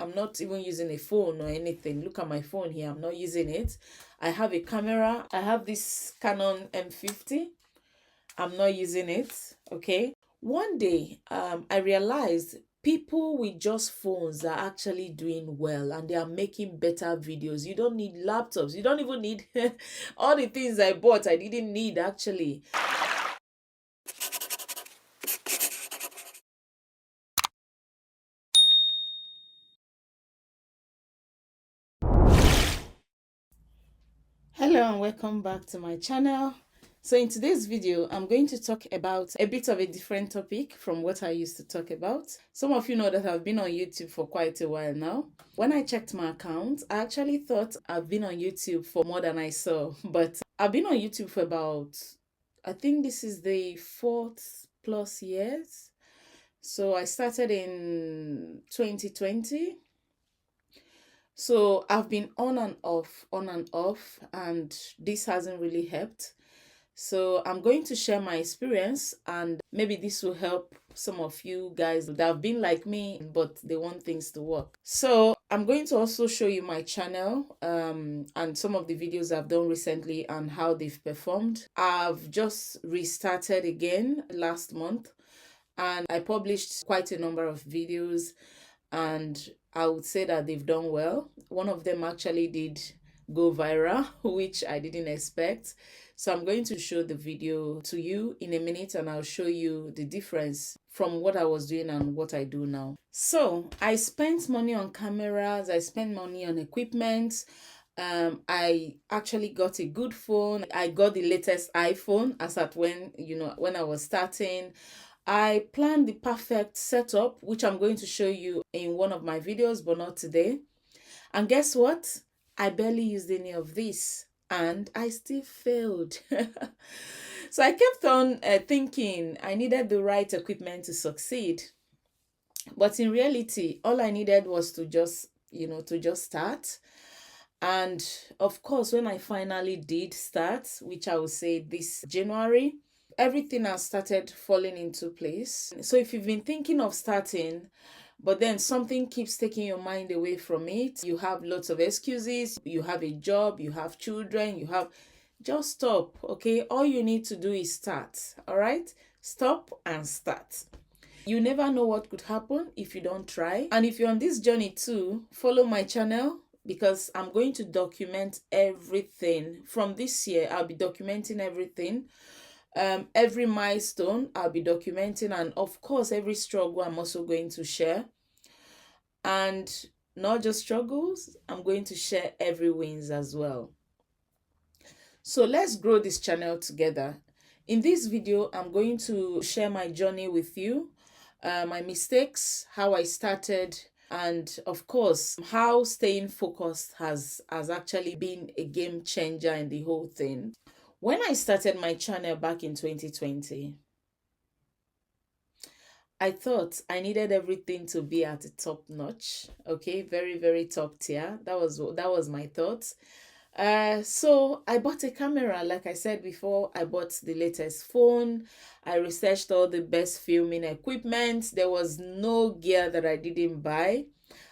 I'm not even using a phone or anything. Look at my phone here. I'm not using it. I have a camera. I have this Canon M50. I'm not using it. Okay. One day, I realized people with just phones are actually doing well and they are making better videos. You don't need laptops. You don't even need all the things I bought. I didn't need actually. Hello and welcome back to my channel. So in today's video, I'm going to talk about a bit of a different topic from what I used to talk about. Some of you know that I've been on YouTube for quite a while now. When I checked my account, I actually thought I've been on YouTube for more than I saw, but I've been on YouTube for about, I think this is the 4+ years. So I started in 2020. So I've been on and off, and this hasn't really helped. So I'm going to share my experience, and maybe this will help some of you guys that have been like me, but they want things to work. So I'm going to also show you my channel and some of the videos I've done recently and how they've performed. I've just restarted again last month, and I published quite a number of videos, and I would say that they've done well. One of them actually did go viral, which I didn't expect. So I'm going to show the video to you in a minute, and I'll show you the difference from what I was doing and what I do now. So I spent money on cameras, I spent money on equipment. I actually got a good phone. I got the latest iPhone as at when I was starting. I planned the perfect setup, which I'm going to show you in one of my videos, but not today. And guess what? I barely used any of this and I still failed. So I kept on thinking I needed the right equipment to succeed. But in reality, all I needed was to just start. And of course, when I finally did start, which I would say this January, everything has started falling into place. So if you've been thinking of starting, but then something keeps taking your mind away from it, you have lots of excuses, you have a job, you have children, just stop, okay? All you need to do is start, all right? Stop and start. You never know what could happen if you don't try. And if you're on this journey too, follow my channel, because I'm going to document everything. From this year, I'll be documenting everything. Every milestone I'll be documenting, and of course every struggle I'm also going to share. And not just struggles, I'm going to share every wins as well. So let's grow this channel together. In this video, I'm going to share my journey with you, my mistakes, how I started, and of course how staying focused has actually been a game changer in the whole thing. When I started my channel back in 2020, I thought I needed everything to be at the top notch, okay, very very top tier. That was my thought. So I bought a camera. Like I said before, I bought the latest phone. I researched all the best filming equipment. There was no gear that I didn't buy.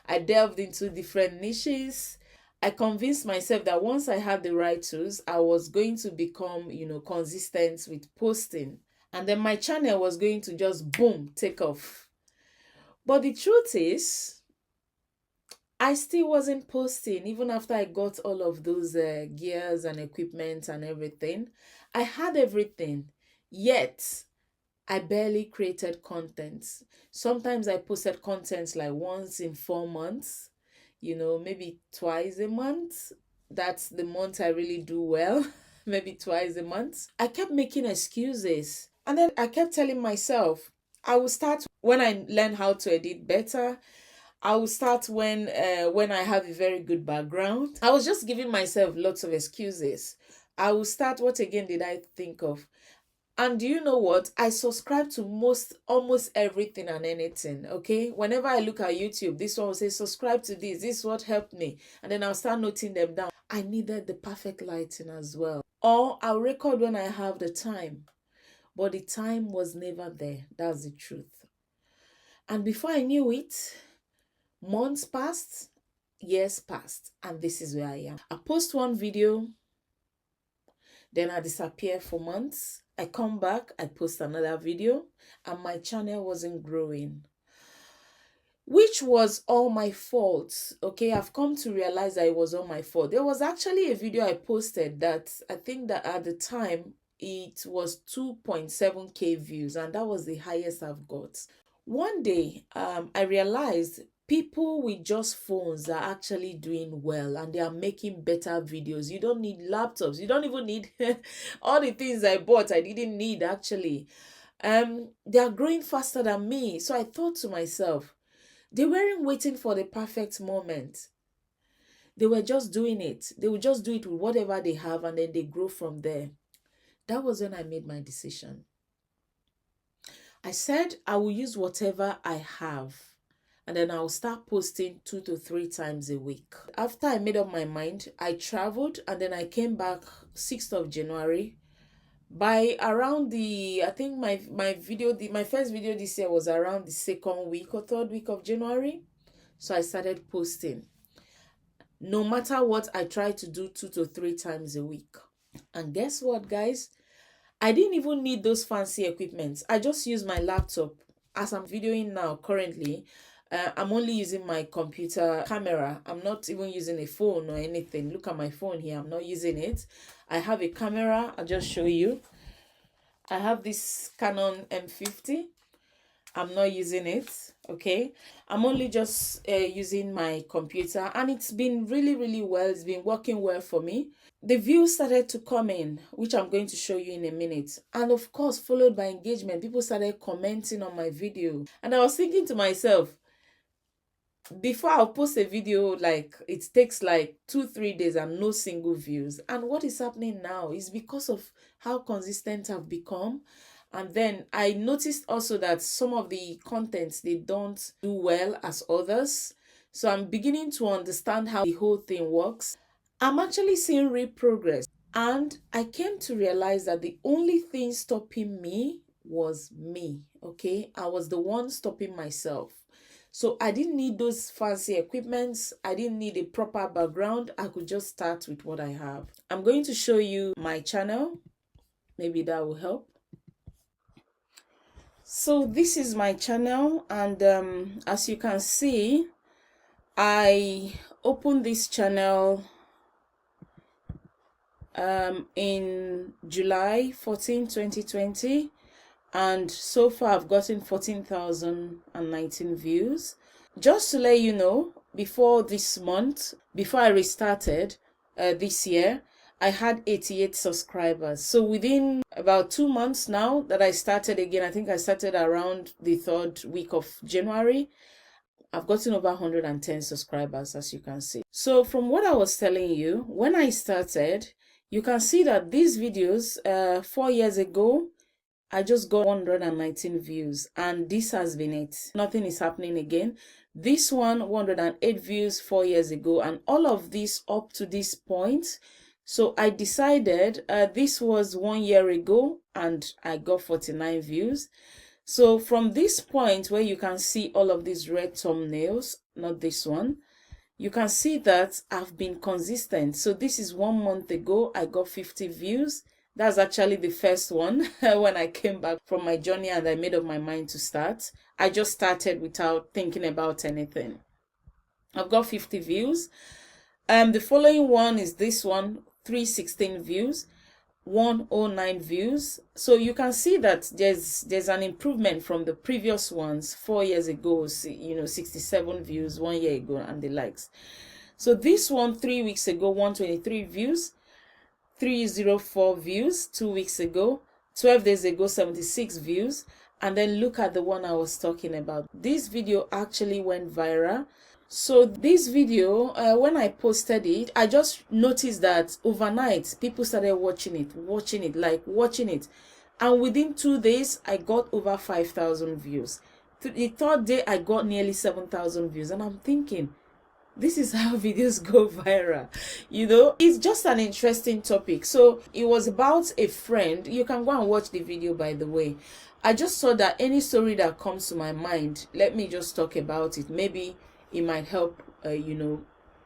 I delved into different niches. I convinced myself that once I had the right tools, I was going to become, consistent with posting. And then my channel was going to just boom, take off. But the truth is, I still wasn't posting even after I got all of those gears and equipment and everything. I had everything, yet I barely created content. Sometimes I posted content like once in 4 months, maybe twice a month. That's the month I really do well, maybe twice a month. I kept making excuses. And then I kept telling myself, I will start when I learn how to edit better. I will start when I have a very good background. I was just giving myself lots of excuses. I will start. What again did I think of? And do you know what? I subscribe to almost everything and anything. Okay. Whenever I look at YouTube, this one will say, subscribe to this. This is what helped me. And then I'll start noting them down. I needed the perfect lighting as well. Or I'll record when I have the time. But the time was never there. That's the truth. And before I knew it, Months passed, years passed, and this is where I am. I post one video, then I disappear for months. I come back, I post another video, and my channel wasn't growing, which was all my fault. Okay, I've come to realize that it was all my fault. There was actually a video I posted that I think that at the time it was 2.7k views, and that was the highest I've got. One day, I realized people with just phones are actually doing well and they are making better videos. You don't need laptops. You don't even need all the things I bought. I didn't need actually. They are growing faster than me. So I thought to myself, they weren't waiting for the perfect moment. They were just doing it. They would just do it with whatever they have and then they grow from there. That was when I made my decision. I said I will use whatever I have and then I'll start posting 2 to 3 times a week. After I made up my mind, I traveled and then I came back 6th of January. By around I think my first video this year was around the 2nd week or 3rd week of January. So I started posting. No matter what, I try to do 2 to 3 times a week. And guess what, guys? I didn't even need those fancy equipment. I just use my laptop. As I'm videoing now currently, I'm only using my computer camera. I'm not even using a phone or anything. Look at my phone here. I'm not using it. I have a camera. I'll just show you. I have this Canon M50. I'm not using it. Okay. I'm only just using my computer. And it's been really, really well. It's been working well for me. The views started to come in, which I'm going to show you in a minute. And of course, followed by engagement. People started commenting on my video. And I was thinking to myself, before I'll post a video, like it takes like 2-3 days and no single views. And what is happening now is because of how consistent I've become. And then I noticed also that some of the contents, they don't do well as others. So I'm beginning to understand how the whole thing works. I'm actually seeing real progress. And I came to realize that the only thing stopping me was me. Okay, I was the one stopping myself. So I didn't need those fancy equipments. I didn't need a proper background. I could just start with what I have. I'm going to show you my channel. Maybe that will help. So this is my channel, and as you can see, I opened this channel in July 14, 2020. And so far I've gotten 14,019 views. Just to let you know, before this month, before I restarted this year, I had 88 subscribers. So within about 2 months now that I started again, I think I started around the 3rd week of January, I've gotten over 110 subscribers, as you can see. So from what I was telling you, when I started, you can see that these videos 4 years ago, I just got 119 views, and this has been it. Nothing is happening again. This one, 108 views 4 years ago, and all of this up to this point. So I decided this was 1 year ago, and I got 49 views. So from this point where you can see all of these red thumbnails, not this one, you can see that I've been consistent. So this is 1 month ago, I got 50 views. That's actually the first one when I came back from my journey and I made up my mind to start. I just started without thinking about anything. I've got 50 views. The following one is this one, 316 views, 109 views. So you can see that there's an improvement from the previous ones 4 years ago, 67 views 1 year ago and the likes. So this one 3 weeks ago, 123 views. 304 views 2 weeks ago, 12 days ago, 76 views. And then look at the one I was talking about. This video actually went viral. So this video, when I posted it, I just noticed that overnight people started watching it. And within 2 days, I got over 5,000 views. The 3rd day, I got nearly 7,000 views. And I'm thinking, this is how videos go viral. It's just an interesting topic. So it was about a friend. You can go and watch the video, by the way. I just saw that any story that comes to my mind, let me just talk about it. Maybe it might help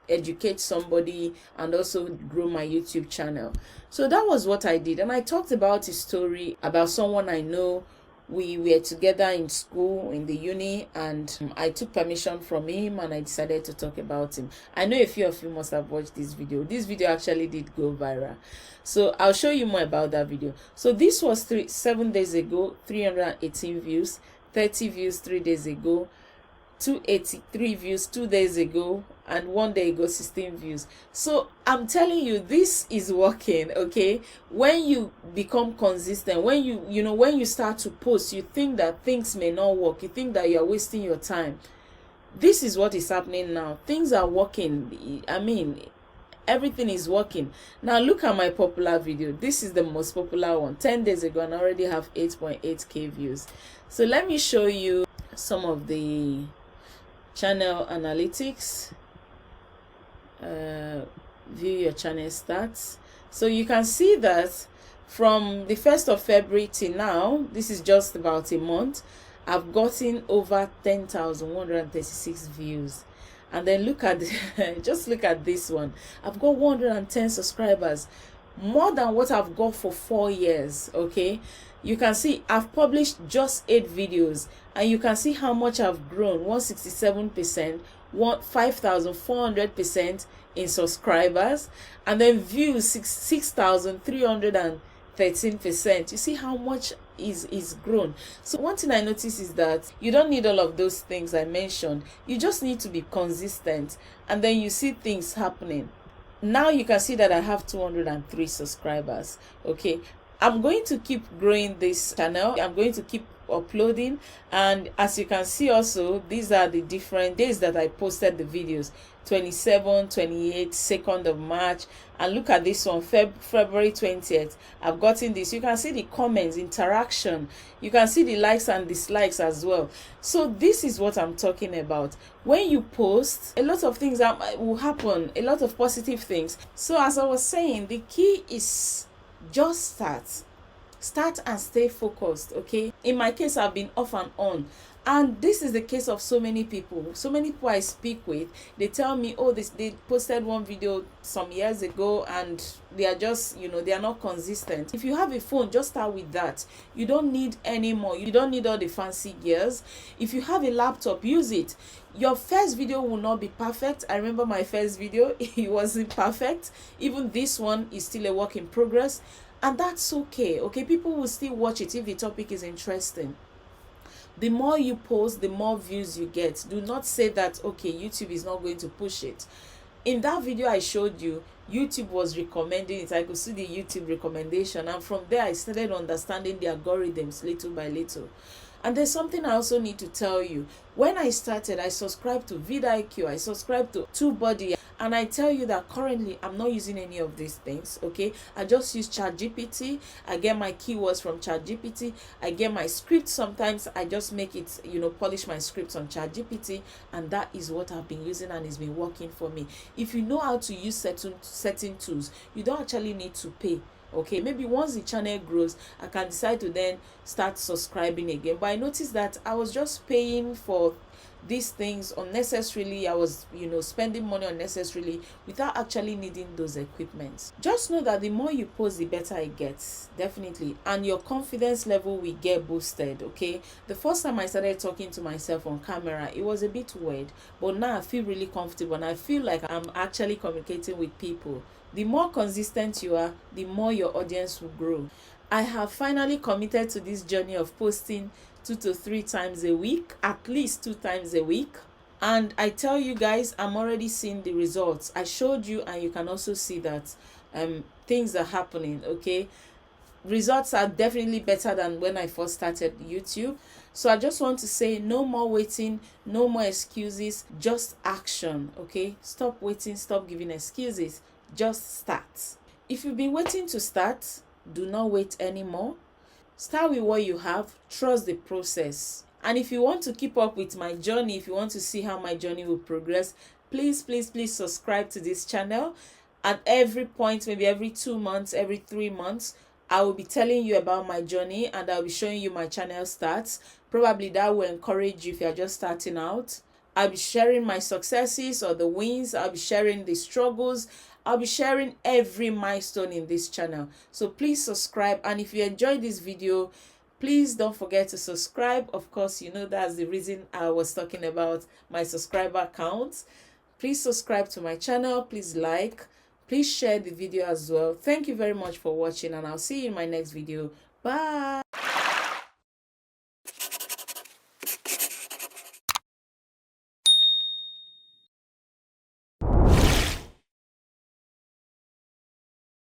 educate somebody and also grow my YouTube channel. So that was what I did, and I talked about a story about someone I know. We were together in school in the uni, and I took permission from him and I decided to talk about him. I know a few of you must have watched this video. This video actually did go viral, so I'll show you more about that video. So this was 7 days ago, 318 views, 30 views 3 days ago, 283 views 2 days ago, and 1 day ago 16 views. So I'm telling you, this is working. Okay, when you become consistent, when when you start to post, you think that things may not work, you think that you're wasting your time. This is what is happening now. Things are working. I mean, everything is working. Now look at my popular video. This is the most popular one, 10 days ago, and I already have 8.8k views. So let me show you some of the channel analytics. View your channel stats. So you can see that from the 1st of February till now, this is just about a month, I've gotten over 10,136 views. And then look at just look at this one. I've got 110 subscribers, more than what I've got for 4 years. Okay, you can see I've published just 8 videos, and you can see how much I've grown: 167%, 5,400% in subscribers, and then views 6,313%. You see how much is grown. So one thing I notice is that you don't need all of those things I mentioned. You just need to be consistent, and then you see things happening. Now you can see that I have 203 subscribers. Okay, I'm going to keep growing this channel. I'm going to keep uploading, and as you can see also, these are the different days that I posted the videos: 27, 28, 2nd of March, and look at this one, February 20th. I've gotten this. You can see the comments, interaction, you can see the likes and dislikes as well. So this is what I'm talking about. When you post, a lot of things will happen, a lot of positive things. So as I was saying, the key is just start and stay focused. Okay, in my case, I've been off and on, and this is the case of so many people I speak with. They tell me, oh, they posted one video some years ago and they are just they are not consistent. If you have a phone, just start with that. You don't need any more. You don't need all the fancy gears. If you have a laptop, use it. Your first video will not be perfect. I remember my first video, it wasn't perfect. Even this one is still a work in progress, and that's okay. Okay, people will still watch it if the topic is interesting. The more you post, the more views you get. Do not say that, okay, YouTube is not going to push it. In that video I showed you, YouTube was recommending it. I could see the YouTube recommendation, and from there I started understanding the algorithms little by little. And there's something I also need to tell you. When I started, I subscribed to vidIQ, I subscribed to TubeBuddy, and I tell you that currently I'm not using any of these things. Okay, I just use ChatGPT. I get my keywords from ChatGPT. I get my script. Sometimes I just make it, polish my scripts on ChatGPT, and that is what I've been using, and it's been working for me. If you know how to use certain tools, you don't actually need to pay. Okay, maybe once the channel grows, I can decide to then start subscribing again. But I noticed that I was just paying for these things unnecessarily. I was spending money unnecessarily without actually needing those equipments. Just know that the more you post, the better it gets, definitely, and your confidence level will get boosted. Okay, the first time I started talking to myself on camera, it was a bit weird, but now I feel really comfortable and I feel like I'm actually communicating with people. The more consistent you are, the more your audience will grow. I have finally committed to this journey of posting 2 to 3 times a week, at least 2 times a week. And I tell you guys, I'm already seeing the results. I showed you, and you can also see that things are happening. Okay, results are definitely better than when I first started YouTube. So I just want to say, no more waiting, no more excuses, just action. Okay, stop waiting, stop giving excuses, just start. If you've been waiting to start, do not wait anymore. Start with what you have, trust the process. And if you want to keep up with my journey, if you want to see how my journey will progress, please subscribe to this channel. At every point, maybe every 2 months, every 3 months, I will be telling you about my journey, and I'll be showing you my channel stats. Probably that will encourage you if you're just starting out. I'll be sharing my successes or the wins. I'll be sharing the struggles. I'll be sharing every milestone in this channel. So please subscribe. And if you enjoyed this video, please don't forget to subscribe. Of course, you know that's the reason I was talking about my subscriber count. Please subscribe to my channel. Please like. Please share the video as well. Thank you very much for watching, and I'll see you in my next video. Bye.